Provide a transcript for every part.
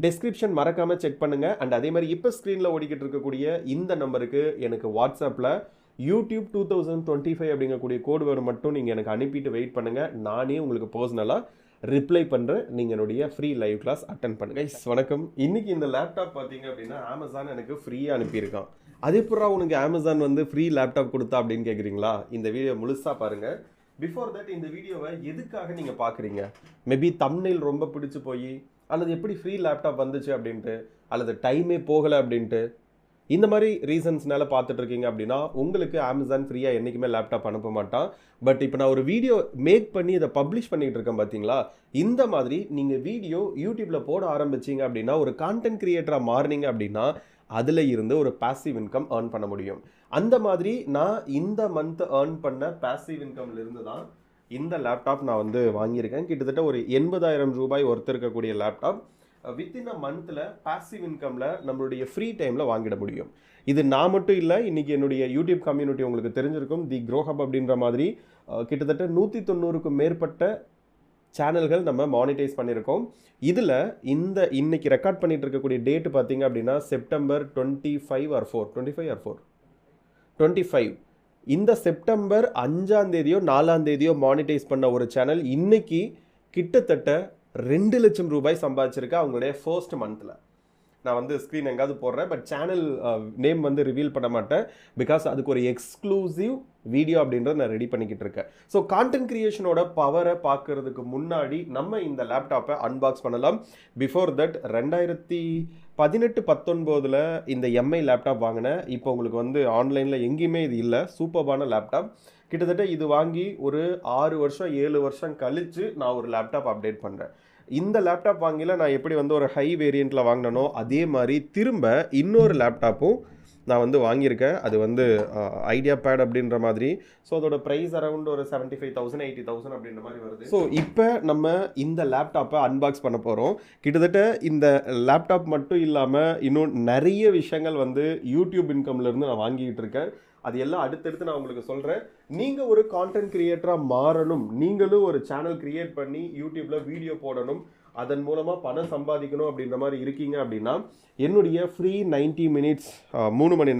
Description மறக்காமல் check பண்ணுங்கள். And அதே மாதிரி இப்போ ஸ்க்ரீனில் ஓடிக்கிட்டு இருக்கக்கூடிய இந்த நம்பருக்கு எனக்கு வாட்ஸ்அப்பில் யூடியூப் 2025 அப்படிங்கக்கூடிய கோடு வேர்டு மட்டும் நீங்கள் எனக்கு அனுப்பிட்டு வெயிட் பண்ணுங்கள். நானே உங்களுக்கு பர்சனலாக ரிப்ளை பண்ணுறேன். நீங்கள் என்னுடைய ஃப்ரீ லைவ் கிளாஸ் அட்டன் பண்ணுங்கள். வணக்கம். இன்றைக்கி இந்த லேப்டாப் பார்த்தீங்க அப்படின்னா அமேசான் எனக்கு ஃப்ரீயாக அனுப்பியிருக்கான். அதே புறா உனக்கு அமேசான் வந்து ஃப்ரீ லேப்டாப் கொடுத்தா அப்படின்னு கேட்குறீங்களா? இந்த வீடியோ முழுசாக பாருங்கள். பிஃபோர் தட் இந்த வீடியோவை எதுக்காக நீங்கள் பார்க்குறீங்க? மேபி தம்ப்நெயில் ரொம்ப பிடிச்சி போய், அல்லது எப்படி ஃப்ரீ லேப்டாப் வந்துச்சு அப்படின்ட்டு, அல்லது டைமே போகலை அப்படின்ட்டு, இந்த மாதிரி ரீசன்ஸ்னால பார்த்துட்ருக்கீங்க அப்படின்னா உங்களுக்கு அமேசான் ஃப்ரீயாக என்றைக்குமே லேப்டாப் அனுப்ப மாட்டான். பட் இப்போ நான் ஒரு வீடியோ மேக் பண்ணி இதை பப்ளிஷ் பண்ணிகிட்டு இருக்கேன் பார்த்தீங்களா? இந்த மாதிரி நீங்கள் வீடியோ யூடியூப்பில் போட ஆரம்பிச்சிங்க அப்படின்னா, ஒரு கான்டென்ட் கிரியேட்டராக மாறினீங்க அப்படின்னா அதில் இருந்து ஒரு பாசிவ் இன்கம் ஏர்ன் பண்ண முடியும். அந்த மாதிரி நான் இந்த மந்த் ஏர்ன் பண்ண பாசிவ் இன்கம்ல இருந்து தான் இந்த லேப்டாப் நான் வந்து வாங்கியிருக்கேன். கிட்டத்தட்ட ஒரு 80,000 ரூபாய் ஒர்த்து இருக்கக்கூடிய லேப்டாப் வித்தின் அ மந்தில் பாசிவ் இன்கமில் நம்மளுடைய ஃப்ரீ டைமில் வாங்கிட முடியும். இது நான் மட்டும் இல்லை, இன்றைக்கி என்னுடைய யூடியூப் கம்யூனிட்டி உங்களுக்கு தெரிஞ்சிருக்கும். தி க்ரோ ஹப் அப்படின்ற மாதிரி கிட்டத்தட்ட 190க்கும் மேற்பட்ட சேனல்கள் நம்ம மானிட்டைஸ் பண்ணியிருக்கோம். இதில் இன்னைக்கு ரெக்கார்ட் பண்ணிட்டு இருக்கக்கூடிய டேட்டு பார்த்தீங்க அப்படின்னா செப்டம்பர் 25 இந்த செப்டம்பர் 5ஆம் தேதியோ 4ஆம் தேதியோ மானிட்டைஸ் பண்ண ஒரு சேனல் இன்னைக்கு கிட்டத்தட்ட 2 லட்சம் ரூபாய் சம்பாதிச்சிருக்கா அவங்களுடைய ஃபர்ஸ்ட் மந்தில். நான் வந்து ஸ்க்ரீன் எங்காவது போடுறேன், பட் சேனல் நேம் வந்து ரிவீல் பண்ண மாட்டேன். பிகாஸ் அதுக்கு ஒரு எக்ஸ்க்ளூசிவ் வீடியோ அப்படின்றத நான் ரெடி பண்ணிக்கிட்டு இருக்கேன். ஸோ கான்டென்ட் கிரியேஷனோட பவரை பார்க்கறதுக்கு முன்னாடி நம்ம இந்த லேப்டாப்பை அன்பாக்ஸ் பண்ணலாம். பிஃபோர் தட் 2018-19 இந்த எம்ஐ லேப்டாப் வாங்கினேன். இப்போ உங்களுக்கு வந்து ஆன்லைனில் எங்கேயுமே இது இல்லை. சூப்பர்பான லேப்டாப். கிட்டத்தட்ட இது வாங்கி ஒரு 6 வருஷம் 7 வருஷம் கழித்து நான் ஒரு லேப்டாப் அப்டேட் பண்ணுறேன். இந்த லேப்டாப் வாங்கில நான் எப்படி வந்து ஒரு ஹை வேரியண்ட்டில் வாங்கினனோ அதே மாதிரி திரும்ப இன்னொரு லேப்டாப்பும் நான் வந்து வாங்கியிருக்கேன். அது வந்து ஐடியா பேட் அப்படின்ற மாதிரி. ஸோ அதோட ப்ரைஸ் அரௌண்ட் ஒரு 75,000 80,000 அப்படின்ற மாதிரி வருது. ஸோ இப்போ நம்ம இந்த லேப்டாப்பை அன்பாக்ஸ் பண்ண போகிறோம். கிட்டத்தட்ட இந்த லேப்டாப் மட்டும் இல்லாமல் இன்னும் நிறைய விஷயங்கள் வந்து யூடியூப் இன்கம்லேருந்து நான் வாங்கிக்கிட்டு இருக்கேன். அது எல்லாம் அடுத்தடுத்து நான் உங்களுக்கு சொல்கிறேன். நீங்கள் ஒரு கான்டென்ட் கிரியேட்டராக மாறணும், நீங்களும் ஒரு சேனல் கிரியேட் பண்ணி யூடியூப்பில் வீடியோ போடணும், அதன் மூலமாக பணம் சம்பாதிக்கணும் அப்படின்ற மாதிரி இருக்கீங்க அப்படின்னா என்னுடைய ஃப்ரீ 90 மினிட்ஸ் 3 மணி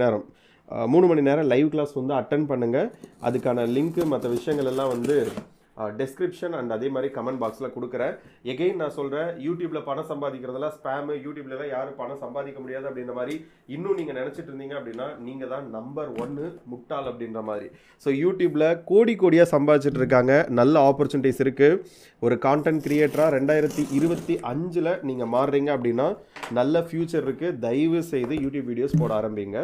நேரம் லைவ் கிளாஸ் வந்து அட்டன் பண்ணுங்கள். அதுக்கான லிங்க்கு மற்ற விஷயங்கள் எல்லாம் வந்து டெஸ்கிரிப்ஷன் அண்ட் அதே மாதிரி கமெண்ட் பாக்ஸில் கொடுக்குறேன். எகெயின் நான் சொல்கிறேன், யூடியூப்பில் பணம் சம்பாதிக்கிறதுலாம் ஸ்பேமு, யூடியூப்லலாம் யாரும் பணம் சம்பாதிக்க முடியாது அப்படின்ற மாதிரி இன்னும் நீங்கள் நினச்சிட்டு இருந்தீங்க அப்படின்னா நீங்கள் தான் நம்பர் 1 முட்டாள் அப்படின்ற மாதிரி. ஸோ யூடியூப்பில் கோடியாக சம்பாதிச்சிட்டு இருக்காங்க. நல்ல ஆப்பர்ச்சுனிட்டிஸ் இருக்குது. ஒரு கான்டென்ட் கிரியேட்டராக 2025 நீங்கள் மாறுறீங்க அப்படின்னா நல்ல ஃப்யூச்சர் இருக்குது. தயவு செய்து யூடியூப் வீடியோஸ் போட ஆரம்பிங்க.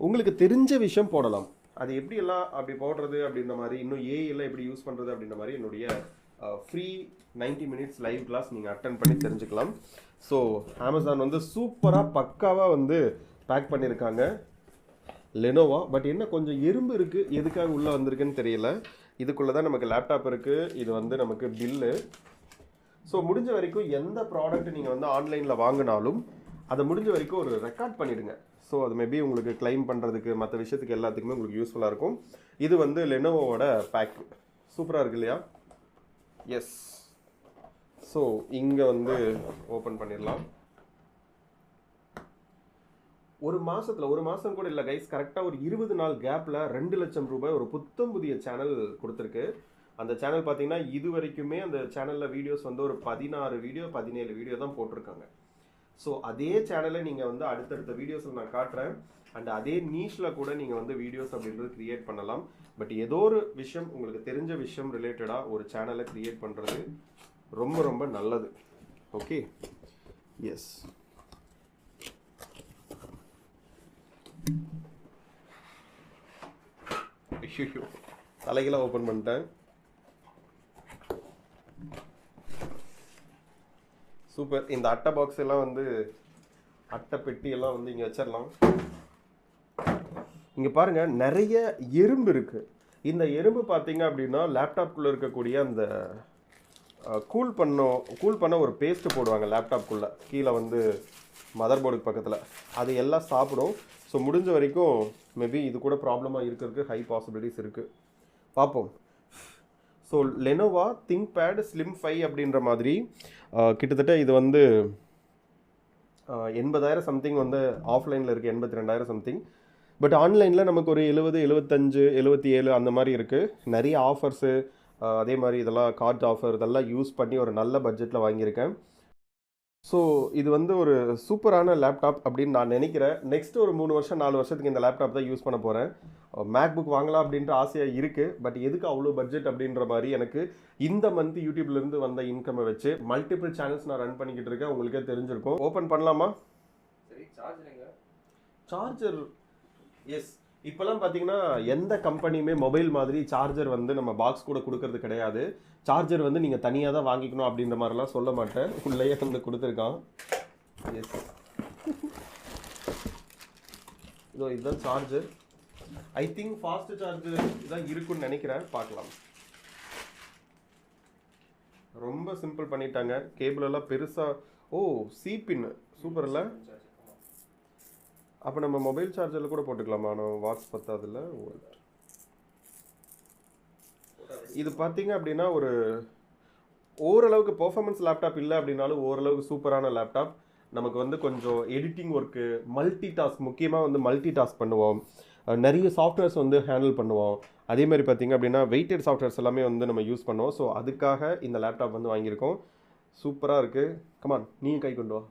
உங்களுக்கு தெரிஞ்ச விஷயம் போடலாம். அது எப்படி எல்லாம் அப்படி போடுறது அப்படின்ற மாதிரி, இன்னும் ஏஐலாம் எப்படி யூஸ் பண்ணுறது அப்படின்ற மாதிரி என்னுடைய ஃப்ரீ 90 மினிட்ஸ் லைவ் கிளாஸ் நீங்கள் அட்டன் பண்ணி தெரிஞ்சுக்கலாம். ஸோ அமேசான் வந்து சூப்பராக பக்காவாக வந்து பேக் பண்ணியிருக்காங்க லெனோவா. பட் என்ன கொஞ்சம் எறும்பு இருக்குது, எதுக்காக உள்ளே வந்திருக்குன்னு தெரியல. இதுக்குள்ளே தான் நமக்கு லேப்டாப் இருக்குது. இது வந்து நமக்கு பில்லு. ஸோ முடிஞ்ச வரைக்கும் எந்த ப்ராடக்ட் நீங்கள் வந்து ஆன்லைனில் வாங்கினாலும் அதை முடிஞ்ச வரைக்கும் ஒரு ரெக்கார்ட் பண்ணிவிடுங்க. ஸோ அது மேபி உங்களுக்கு கிளைம் பண்ணுறதுக்கு மற்ற விஷயத்துக்கு எல்லாத்துக்குமே உங்களுக்கு யூஸ்ஃபுல்லாக இருக்கும். இது வந்து லெனோவோட பேக் சூப்பராக இருக்கு இல்லையா? எஸ். ஸோ இங்கே வந்து ஓப்பன் பண்ணிடலாம். ஒரு மாதம் கூட இல்லை கைஸ், கரெக்டாக ஒரு 20 நாள் கேப்பில் 2 லட்சம் ரூபாய் ஒரு புத்தம் புதிய சேனல் கொடுத்துருக்கு. அந்த சேனல் பார்த்தீங்கன்னா இது வரைக்குமே அந்த சேனலில் வீடியோஸ் வந்து ஒரு 16 வீடியோ 17 வீடியோ தான் போட்டிருக்காங்க. ஸோ அதே சேனலை நீங்கள் வந்து அடுத்தடுத்த வீடியோஸில் நான் காட்டுறேன். அண்ட் அதே நீஷில் கூட நீங்கள் வந்து வீடியோஸ் அப்படின்றது க்ரியேட் பண்ணலாம். பட் ஏதோ ஒரு விஷயம் உங்களுக்கு தெரிஞ்ச விஷயம் ரிலேட்டடாக ஒரு சேனலை க்ரியேட் பண்ணுறது ரொம்ப ரொம்ப நல்லது. Okay, yes. தலைகளாக ஓப்பன் பண்ணிட்டேன். சூப்பர். இந்த அட்டை பாக்ஸ் எல்லாம் வந்து அட்டை பெட்டி எல்லாம் வந்து இங்கே வச்சிடலாம். இங்கே பாருங்கள், நிறைய எறும்பு இருக்குது. இந்த எறும்பு பார்த்தீங்க அப்படின்னா லேப்டாப்குள்ளே இருக்கக்கூடிய அந்த கூல் பண்ண ஒரு பேஸ்ட்டு போடுவாங்க லேப்டாப்குள்ளே கீழே வந்து மதர் போர்டுக்கு பக்கத்தில். அது எல்லாம் சாப்பிடும். ஸோ முடிஞ்ச வரைக்கும் மேபி இது கூட ப்ராப்ளமாக இருக்கிறதுக்கு ஹை பாசிபிலிட்டிஸ் இருக்குது. பார்ப்போம். So Lenovo ThinkPad slim 5 அப்படின்ற மாதிரி கிட்டத்தட்ட இது வந்து 80,000 சம்திங் வந்து ஆஃப்லைனில் இருக்குது, 82,000 சம்திங். பட் ஆன்லைனில் நமக்கு ஒரு 70, 75, 77 அந்த மாதிரி இருக்குது. நிறைய ஆஃபர்ஸு, அதே மாதிரி இதெல்லாம் கார்ட் ஆஃபர் இதெல்லாம் யூஸ் பண்ணி ஒரு நல்ல பட்ஜெட்டில் வாங்கியிருக்கேன். ஸோ இது வந்து ஒரு சூப்பரான லேப்டாப் அப்படின்னு நான் நினைக்கிறேன். நெக்ஸ்ட் ஒரு 3 வருஷம் 4 வருஷத்துக்கு இந்த லேப்டாப் தான் யூஸ் பண்ண போகிறேன். மேக்புக் வாங்கலாம் அப்படின்ற ஆசையாக இருக்குது. பட் எதுக்கு அவ்வளோ பட்ஜெட் அப்படின்ற மாதிரி எனக்கு இந்த மந்த் யூடியூப்லேருந்து வந்த இன்கம்மை வச்சு மல்டிபிள் சேனல்ஸ் நான் ரன் பண்ணிக்கிட்டு இருக்கேன். உங்களுக்கே தெரிஞ்சிருக்கும். ஓப்பன் பண்ணலாமா? சரி, சார்ஜருங்க. Charger S. இப்போல்லாம் பார்த்தீங்கன்னா எந்த கம்பெனியுமே மொபைல் மாதிரி சார்ஜர் வந்து நம்ம பாக்ஸ் கூட கொடுக்கறது கிடையாது. சார்ஜர் வந்து நீங்கள் தனியாக தான் வாங்கிக்கணும் அப்படின்ற மாதிரிலாம் சொல்ல மாட்டேன். உள்ளேயே வந்து கொடுத்துருக்கான். எஸ், இதோ இதுதான் charger. I think fast charger இதான் இருக்குன்னு நினைக்கிறேன். பார்க்கலாம். ரொம்ப சிம்பிள் பண்ணிட்டாங்க. கேபிள் எல்லாம் பெருசாக. ஓ, சிபின் சூப்பர் இல்லை? அப்போ நம்ம மொபைல் சார்ஜரில் கூட போட்டுக்கலாமா? நம்ம வாட்ஸ் பத்தாதுல்ல. இது பார்த்தீங்க அப்படின்னா ஒரு ஓரளவுக்கு பெர்ஃபார்மன்ஸ் லேப்டாப் இல்லை அப்படின்னாலும் ஓரளவுக்கு சூப்பரான லேப்டாப். நமக்கு வந்து கொஞ்சம் எடிட்டிங் ஒர்க்கு, மல்டி டாஸ்க், முக்கியமாக வந்து மல்டி டாஸ்க் பண்ணுவோம். நிறைய சாஃப்ட்வேர்ஸ் வந்து ஹேண்டில் பண்ணுவோம். அதே மாதிரி பார்த்தீங்க அப்படின்னா வெயிட்டட் சாஃப்ட்வேர்ஸ் எல்லாமே வந்து நம்ம யூஸ் பண்ணுவோம். ஸோ அதுக்காக இந்த லேப்டாப் வந்து வாங்கியிருக்கோம். சூப்பராக இருக்குது. கமான், நீங்கள் கை கொண்டு வா.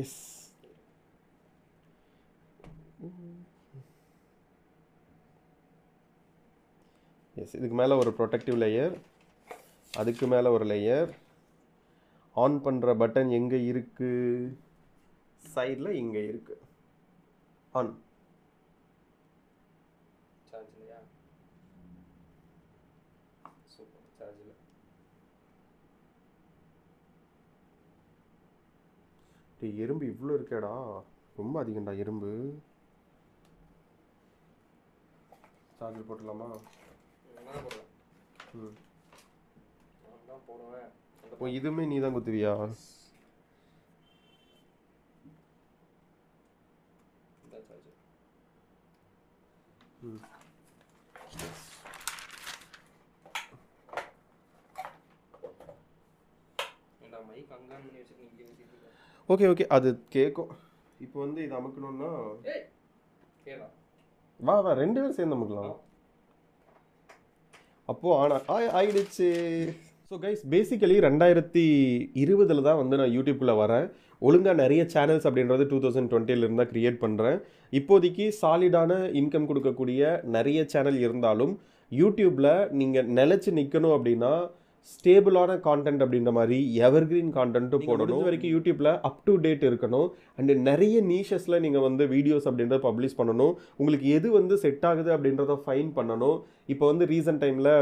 Yes, yes. இதுக்கு மேலே ஒரு ப்ரொடெக்டிவ் லேயர், அதுக்கு மேலே ஒரு லேயர். ஆன் பண்ணுற பட்டன் எங்கே இருக்குது? சைடில் இங்கே இருக்குது. ஆன். சார்ஜ்லையா? சூப்பர். சார்ஜில் எறும்பு இவ்வளோ இருக்கேடா, ரொம்ப அதிகம்டா எறும்பு. சார்ஜர் போட்டுடலாமா? ம், போடுவேன். ஓ, இதுவுமே நீ தான் குத்துவியா? ம், ஓகே ஓகே, அது கேட்கும். இப்போ வந்து இது அமுக்கணும்னா வா வா 2 பேரும் சேர்ந்து அமுக்கலாம். அப்போது ஆயிடுச்சு. ஸோ கைஸ், பேசிக்கலி 2020 தான் வந்து நான் யூடியூப்குள்ளே வரேன். ஒழுங்காக நிறைய சேனல்ஸ் அப்படின்றது 2020 தான் க்ரியேட் பண்ணுறேன். இப்போதைக்கு சாலிடான இன்கம் கொடுக்கக்கூடிய நிறைய சேனல் இருந்தாலும் யூடியூப்பில் நீங்கள் நிலச்சி நிற்கணும் அப்படின்னா ஸ்டேபிளான கான்டென்ட் அப்படின்ற மாதிரி எவர்கிரீன் கான்டென்ட்டும் போடணும். இது வரைக்கும் யூடியூப்பில் அப் டு டேட் இருக்கணும். அண்டு நிறைய நீஷஸில் நீங்கள் வந்து வீடியோஸ் அப்படின்றத பப்ளிஷ் பண்ணணும். உங்களுக்கு எது வந்து செட் ஆகுது அப்படின்றத ஃபைன் பண்ணணும். இப்போ வந்து ரீசன்ட் டைமில்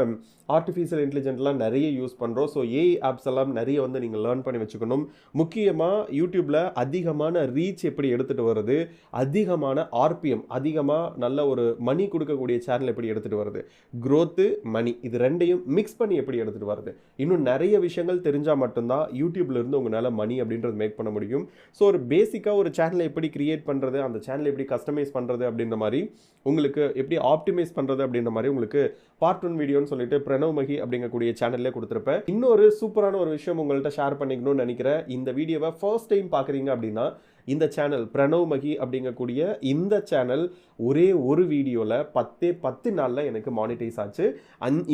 ஆர்டிஃபிஷியல் இன்டெலிஜென்ட்லாம் நிறைய யூஸ் பண்ணுறோம். ஸோ ஏஐ ஆப்ஸ் எல்லாம் நிறைய வந்து நீங்கள் லேர்ன் பண்ணி வச்சுக்கணும். முக்கியமாக யூடியூப்பில் அதிகமான ரீச் எப்படி எடுத்துகிட்டு வருது, அதிகமான ஆர்பிஎம், அதிகமாக நல்ல ஒரு மணி கொடுக்கக்கூடிய சேனல் எப்படி எடுத்துகிட்டு வருது, க்ரோத்து, மணி, இது ரெண்டையும் மிக்ஸ் பண்ணி எப்படி எடுத்துகிட்டு வருது, இன்னும் நிறைய விஷயங்கள் தெரிஞ்சால் மட்டும்தான் யூடியூப்லேருந்து உங்களால் மணி அப்படின்றது மேக் பண்ண முடியும். ஸோ ஒரு பேசிக்காக ஒரு சேனலை எப்படி கிரியேட் பண்ணுறது, அந்த சேனலை எப்படி கஸ்டமைஸ் பண்ணுறது அப்படின்ற மாதிரி, உங்களுக்கு எப்படி ஆப்டிமைஸ் பண்ணுறது அப்படின்ற மாதிரி உங்களுக்கு பார்ட் 1 வீடியோன்னு சொல்லிட்டு பிரணவ் மகி அப்படிங்கக்கூடிய சேனல்லே கொடுத்துருப்பேன். இன்னொரு சூப்பரான ஒரு விஷயம் உங்கள்கிட்ட ஷேர் பண்ணிக்கணும்னு நினைக்கிறேன். இந்த வீடியோவை ஃபர்ஸ்ட் டைம் பார்க்குறீங்க அப்படின்னா இந்த சேனல் பிரணவ் மகி அப்படிங்கக்கூடிய இந்த சேனல் ஒரே ஒரு வீடியோவில் 10 நாளில் எனக்கு மானிட்டைஸ் ஆச்சு.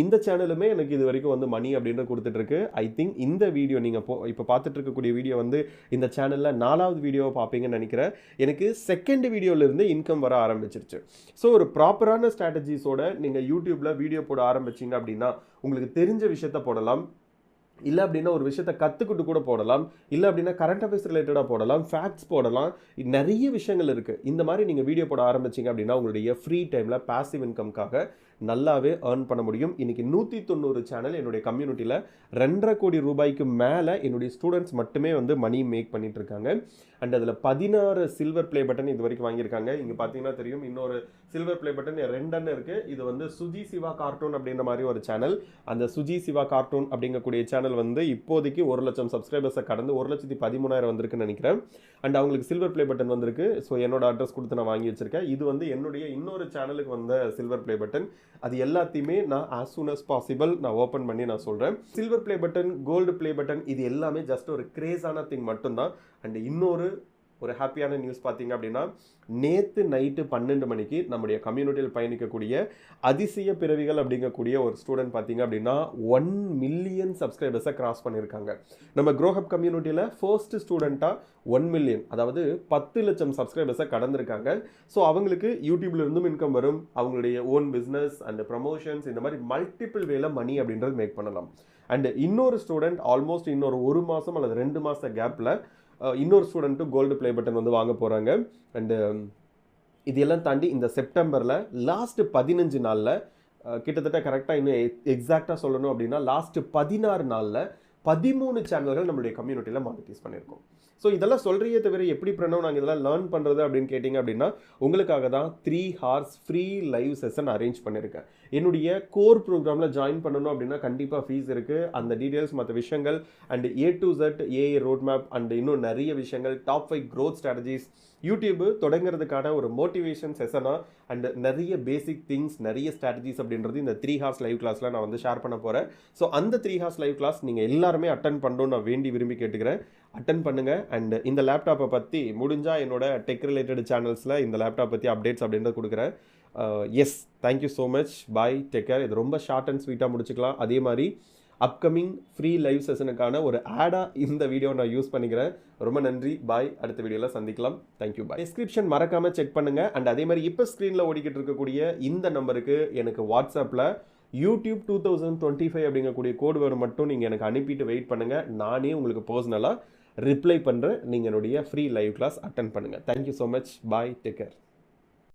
இந்த சேனலுமே எனக்கு இது வரைக்கும் வந்து மணி அப்படின்ற கொடுத்துட்ருக்கு. ஐ திங்க் இந்த வீடியோ நீங்கள் இப்போ பார்த்துட்டு இருக்கக்கூடிய வீடியோ வந்து இந்த சேனலில் 4வது வீடியோவை பார்ப்பீங்கன்னு நினைக்கிறேன். எனக்கு 2nd வீடியோவிலேருந்து இன்கம் வர ஆரம்பிச்சிருச்சு. ஸோ ஒரு ப்ராப்பரான ஸ்ட்ராட்டஜிஸோட நீங்கள் யூடியூப்பில் வீடியோ போட ஆரம்பிச்சிங்க அப்படின்னா உங்களுக்கு தெரிஞ்ச விஷயத்த போடலாம், இல்லை அப்படின்னா ஒரு விஷயத்தை கற்றுக்கிட்டு கூட போடலாம், இல்லை அப்படின்னா கரண்ட் அஃபேர்ஸ் ரிலேட்டடாக போடலாம், ஃபேக்ட்ஸ் போடலாம், நிறைய விஷயங்கள் இருக்குது. இந்த மாதிரி நீங்கள் வீடியோ போட ஆரம்பிச்சிங்க அப்படின்னா உங்களுடைய ஃப்ரீ டைமில் பாசிவ் இன்கம்காக நல்லாவே ஏர்ன் பண்ண முடியும். இன்றைக்கி 190 சேனல் என்னுடைய கம்யூனிட்டியில் 2.5 கோடி ரூபாய்க்கு மேலே என்னுடைய ஸ்டூடெண்ட்ஸ் மட்டுமே வந்து மணி மேக் பண்ணிட்டு இருக்காங்க. அண்ட் அதில் 16 சில்வர் ப்ளே பட்டன் இது வரைக்கும் வாங்கியிருக்காங்க. இங்கே பார்த்தீங்கன்னா தெரியும், இன்னொரு சில்வர் ப்ளே பட்டன் 2 இருக்குது. இது வந்து சுஜி சிவா கார்ட்டூன் அப்படின்ற மாதிரி ஒரு சேனல். அந்த சுஜி சிவா கார்ட்டூன் அப்படிங்கக்கூடிய சேனல் வந்து இப்போதைக்கு 1 லட்சம் சப்ஸ்கிரைபர்ஸை கடந்து 1,13,000 வந்திருக்குன்னு நினைக்கிறேன். அண்ட் அவங்களுக்கு சில்வர் ப்ளே பட்டன் வந்திருக்கு. ஸோ என்னோட அட்ரஸ் கொடுத்து நான் வாங்கி வச்சிருக்கேன். இது வந்து என்னுடைய இன்னொரு சேனலுக்கு வந்த சில்வர் ப்ளே பட்டன். அது எல்லாத்தையுமே நான் as soon as possible நான் ஓப்பன் பண்ணி நான் சொல்கிறேன். Silver play button, gold play button இது எல்லாமே ஜஸ்ட் ஒரு கிரேஸான திங் மட்டும்தான். அண்ட் இன்னொரு ஒரு ஹாப்பியான நியூஸ் பார்த்தீங்க அப்படின்னா, நேற்று நைட்டு 12 மணிக்கு நம்முடைய கம்யூனிட்டியில் பயணிக்கக்கூடிய அதிசய பிறவிகள் அப்படிங்கக்கூடிய ஒரு ஸ்டூடெண்ட் பார்த்தீங்க அப்படின்னா 1 மில்லியன் சப்ஸ்கிரைபர்ஸை கிராஸ் பண்ணியிருக்காங்க. நம்ம க்ரோஹப் கம்யூனிட்டியில் ஃபர்ஸ்ட் ஸ்டூடெண்ட்டாக 1 மில்லியன், அதாவது 10 லட்சம் சப்ஸ்கிரைபர்ஸை கடந்திருக்காங்க. ஸோ அவங்களுக்கு யூடியூப்ல இருந்தும் இன்கம் வரும், அவங்களுடைய ஓன் பிஸ்னஸ் அண்ட் ப்ரமோஷன்ஸ் இந்த மாதிரி மல்டிபிள் வேல மணி அப்படின்றது மேக் பண்ணலாம். அண்ட் இன்னொரு ஸ்டூடெண்ட் ஆல்மோஸ்ட் இன்னொரு 1 மாதம் அல்லது 2 மாத கேப்பில் இன்னொரு ஸ்டூடெண்ட்டும் கோல்டு ப்ளே பட்டன் வந்து வாங்க போகிறாங்க. அண்டு இதெல்லாம் தாண்டி இந்த செப்டம்பரில் லாஸ்ட் 15 நாளில் கிட்டத்தட்ட கரெக்டாக இன்னும் எக்ஸாக்டாக சொல்லணும் அப்படின்னா லாஸ்ட் 16 நாளில் 13 சேனல்கள் நம்மளுடைய கம்யூனிட்டியில் மானிட்டைஸ் பண்ணியிருக்கோம். ஸோ இதெல்லாம் சொல்கிறியே தவிர எப்படி பிரணவ் நாங்கள் இதெல்லாம் லேர்ன் பண்ணுறது அப்படின்னு கேட்டிங்க அப்படின்னா, உங்களுக்காக தான் 3 hours free live session arrange பண்ணியிருக்கேன். என்னுடைய கோர் ப்ரோக்ராமில் ஜாயின் பண்ணணும் அப்படின்னா கண்டிப்பாக ஃபீஸ் இருக்குது. அந்த டீட்டெயில்ஸ் மற்ற விஷயங்கள் and A to Z AI road map and இன்னும் நிறைய விஷயங்கள், டாப் 5 க்ரோத் ஸ்ட்ராட்டஜிஸ், யூடியூப் தொடங்குறதுக்கான ஒரு மோட்டிவேஷன் செஷனாக அண்ட் நிறைய பேசிக் திங்ஸ், நிறைய ஸ்ட்ராட்டஜிஸ் அப்படின்றது இந்த 3 hours லைவ் கிளாஸில் நான் வந்து ஷேர் பண்ண போகிறேன். ஸோ அந்த 3 hours லைவ் கிளாஸ் நீங்கள் எல்லாருமே அட்டன் பண்ணணும்னு நான் வேண்டி விரும்பி கேட்டுக்கிறேன். அட்டன் பண்ணுங்கள். அண்ட் இந்த லேப்டாப்பை பற்றி முடிஞ்சால் என்னோட டெக் ரிலேட்டட் சேனல்ஸில் இந்த லேப்டாப் பற்றி அப்டேட்ஸ் அப்படின்றது கொடுக்குறேன். எஸ், தேங்க்யூ ஸோ மச், பாய், டேக் கேர். இது ரொம்ப ஷார்ட் அண்ட் ஸ்வீட்டாக முடிச்சுக்கலாம். அதே மாதிரி அப்கமிங் ஃப்ரீ லைவ் செஷனுக்கான ஒரு ஆடாக இந்த வீடியோ நான் யூஸ் பண்ணிக்கிறேன். ரொம்ப நன்றி, பாய். அடுத்த வீடியோவில் சந்திக்கலாம். தேங்க்யூ, பாய். டிஸ்கிரிப்ஷன் மறக்காமல் செக் பண்ணுங்கள். அண்ட் அதே மாதிரி இப்போ ஸ்க்ரீனில் ஓடிக்கிட்டு இருக்கக்கூடிய இந்த நம்பருக்கு எனக்கு வாட்ஸ்அப்பில் யூடியூப் 2025 அப்படிங்கக்கூடிய கோடு வேறு மட்டும் நீங்கள் எனக்கு அனுப்பிட்டு வெயிட் பண்ணுங்கள். நானே உங்களுக்கு பர்சனலாக ரிப்ளை பண்ணுறேன். நீங்கள் என்னுடைய ஃப்ரீ லைவ் கிளாஸ் அட்டன் பண்ணுங்கள். தேங்க்யூ ஸோ மச், பாய், டேக் கேர்.